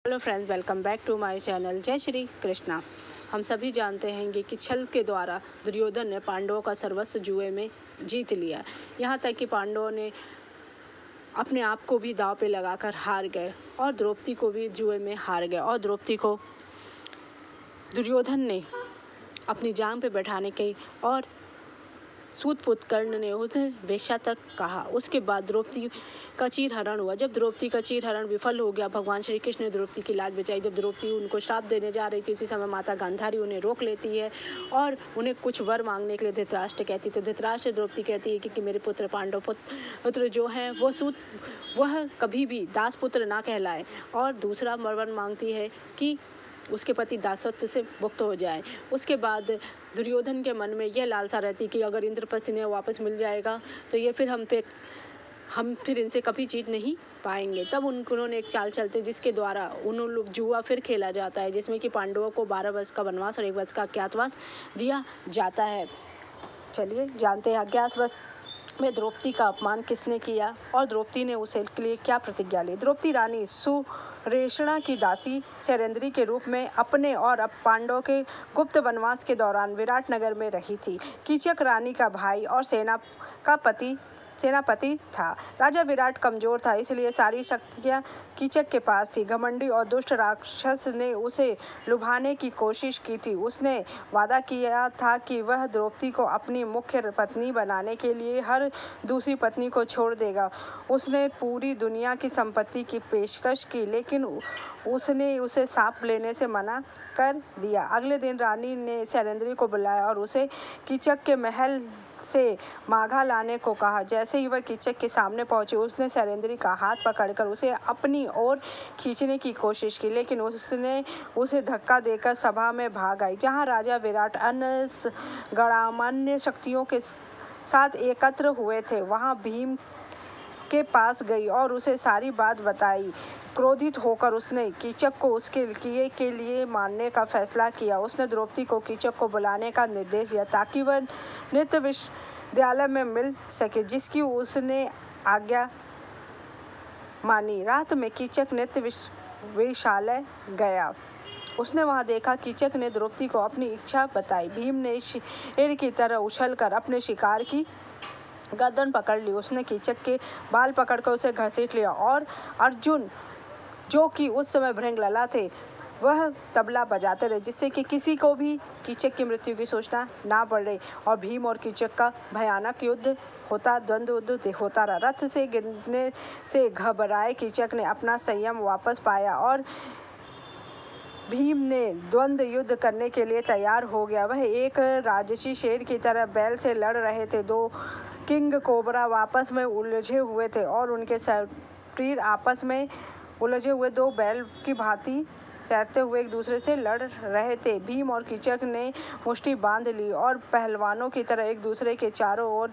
Hello friends, welcome back to my channel. जय श्री कृष्णा। हम सभी जानते हैं कि छल के द्वारा दुर्योधन ने पांडवों का सर्वस्व जुए में जीत लिया। यहाँ तक कि पांडवों ने अपने आप को भी दांव पे लगाकर हार गए और द्रौपदी को भी जुए में हार गए। और द्रौपदी को दुर्योधन ने अपनी जांग पे बैठाने के और सूत पुत्र कर्ण ने उन्हें वेश्या तक कहा। उसके बाद द्रौपदी का चीरहरण हुआ। जब द्रौपदी का चीरहरण विफल हो गया, भगवान श्री कृष्ण ने द्रौपदी की लाज बचाई। जब द्रौपदी उनको श्राप देने जा रही थी, उसी समय माता गांधारी उन्हें रोक लेती है और उन्हें कुछ वर मांगने के लिए धृतराष्ट्र कहती। तो धृतराष्ट्र द्रौपदी कहती है कि मेरे पुत्र पांडव पुत्र जो हैं वह कभी भी दास पुत्र ना कहलाए। और दूसरा वर मांगती है कि उसके पति दासत्व से मुक्त हो जाए। उसके बाद दुर्योधन के मन में यह लालसा रहती कि अगर इंद्रप्रस्थ इन्हें वापस मिल जाएगा तो ये फिर हम फिर इनसे कभी जीत नहीं पाएंगे। तब उन्होंने एक चाल चलते जिसके द्वारा उन लोग जुआ फिर खेला जाता है, जिसमें कि पांडवों को 12 वर्ष का वनवास और 1 वर्ष का अज्ञातवास दिया जाता है। चलिए जानते हैं अज्ञातवास में द्रौपदी का अपमान किसने किया और द्रौपदी ने उसे के लिए क्या प्रतिज्ञा ली। द्रौपदी रानी सुरेषणा की दासी शैलेंद्री के रूप में अपने और अब पांडवों के गुप्त वनवास के दौरान विराट नगर में रही थी। कीचक रानी का भाई और सेनापति था। राजा विराट कमजोर था, इसलिए सारी शक्तियां कीचक के पास थी। घमंडी और दुष्ट राक्षस ने उसे लुभाने की कोशिश की थी। उसने वादा किया था कि वह द्रौपदी को अपनी मुख्य पत्नी बनाने के लिए हर दूसरी पत्नी को छोड़ देगा। उसने पूरी दुनिया की संपत्ति की पेशकश की, लेकिन उसने उसे साथ लेने से मना कर दिया। अगले दिन रानी ने शैलेंद्री को बुलाया और उसे कीचक के महल से माघा लाने को कहा। जैसे ही वह कीचक के सामने पहुंची, उसने शैलेंद्री का हाथ पकड़कर उसे अपनी ओर खींचने की कोशिश की, लेकिन उसने उसे धक्का देकर सभा में भाग आई, जहां राजा विराट अन्य गणमान्य शक्तियों के साथ एकत्र हुए थे। वहां भीम के पास गई और उसे सारी बात बताई। क्रोधित होकर उसने कीचक को उसके किए के लिए मारने का फैसला किया। उसने द्रौपदी को कीचक को बुलाने का निर्देश दिया ताकि वह नृत्य विद्यालय में मिल सके, जिसकी उसने आज्ञा मानी। रात में कीचक नृत्य विद्यालय गया। उसने वहां देखा कीचक ने द्रौपदी को अपनी इच्छा बताई। भीम ने शेर की तरह उछलकर अपने शिकार की गर्दन पकड़ ली। उसने कीचक के बाल पकड़कर उसे घसीट लिया और अर्जुन, जो कि उस समय भृंगलला थे, वह तबला बजाते रहे, जिससे कि किसी को भी कीचक की मृत्यु की सूचना ना पड़े। और भीम और कीचक का भयानक द्वंद्व युद्ध होता रहा। रथ से गिरने से घबराए कीचक ने अपना संयम वापस पाया और भीम ने द्वंद्व युद्ध करने के लिए तैयार हो गया। वह एक राजसी शेर की तरह बैल से लड़ रहे थे। 2 किंग कोबरा आपस में उलझे हुए थे और उनके शरीर आपस में उलझे हुए 2 बैल की भांति तैरते हुए एक दूसरे से लड़ रहे थे। भीम और कीचक ने मुट्ठी बांध ली और पहलवानों की तरह एक दूसरे के चारों ओर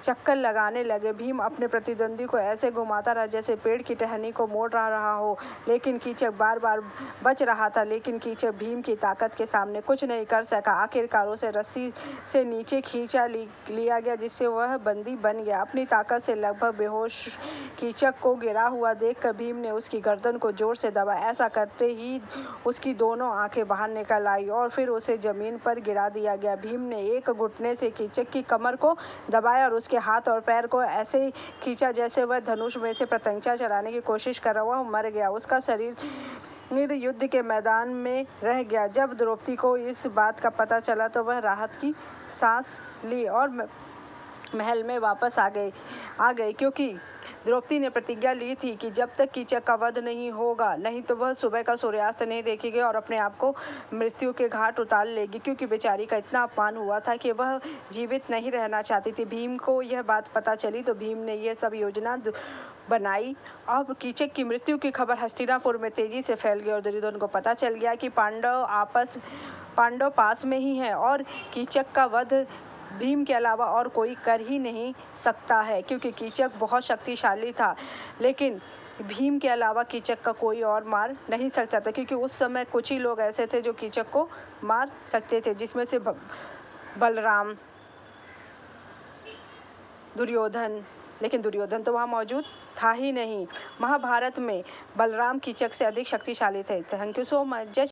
चक्कर लगाने लगे। भीम अपने प्रतिद्वंदी को ऐसे घुमाता रहा जैसे पेड़ की टहनी को मोड़ रहा हो, लेकिन कीचक बार बार बच रहा था। लेकिन कीचक भीम की ताकत के सामने कुछ नहीं कर सका। आखिरकार उसे रस्सी से नीचे खींचा लिया गया, जिससे वह बंदी बन गया। अपनी ताकत से लगभग बेहोश कीचक को गिरा हुआ देखकर भीम ने उसकी गर्दन को जोर से दबाया। ऐसा करते ही उसकी दोनों आंखें बाहर निकल आई और फिर उसे जमीन पर गिरा दिया गया। भीम ने एक घुटने से कीचक की कमर को दबाया और उसके हाथ और पैर को ऐसे खींचा जैसे वह धनुष में से पतंगा चलाने की कोशिश कर रहा। वह मर गया। उसका शरीर युद्ध के मैदान में रह गया। जब द्रौपदी को इस बात का पता चला तो वह राहत की सांस ली और महल में वापस आ गई, क्योंकि द्रौपदी ने प्रतिज्ञा ली थी कि जब तक कीचक का वध नहीं होगा, नहीं तो वह सुबह का सूर्यास्त नहीं देखेगी और अपने आप को मृत्यु के घाट उतार लेगी, क्योंकि बेचारी का इतना अपमान हुआ था कि वह जीवित नहीं रहना चाहती थी। भीम को यह बात पता चली तो भीम ने यह सब योजना बनाई। अब कीचक की मृत्यु की खबर हस्तिनापुर में तेजी से फैल गई और दुर्योधन को पता चल गया कि पांडव पास में ही हैं और कीचक का वध भीम के अलावा और कोई कर ही नहीं सकता है, क्योंकि कीचक बहुत शक्तिशाली था। लेकिन भीम के अलावा कीचक का कोई और मार नहीं सकता था, क्योंकि उस समय कुछ ही लोग ऐसे थे जो कीचक को मार सकते थे, जिसमें से बलराम, दुर्योधन, लेकिन दुर्योधन तो वहाँ मौजूद था ही नहीं। महाभारत में बलराम कीचक से अधिक शक्तिशाली थे। Thank you so much. जय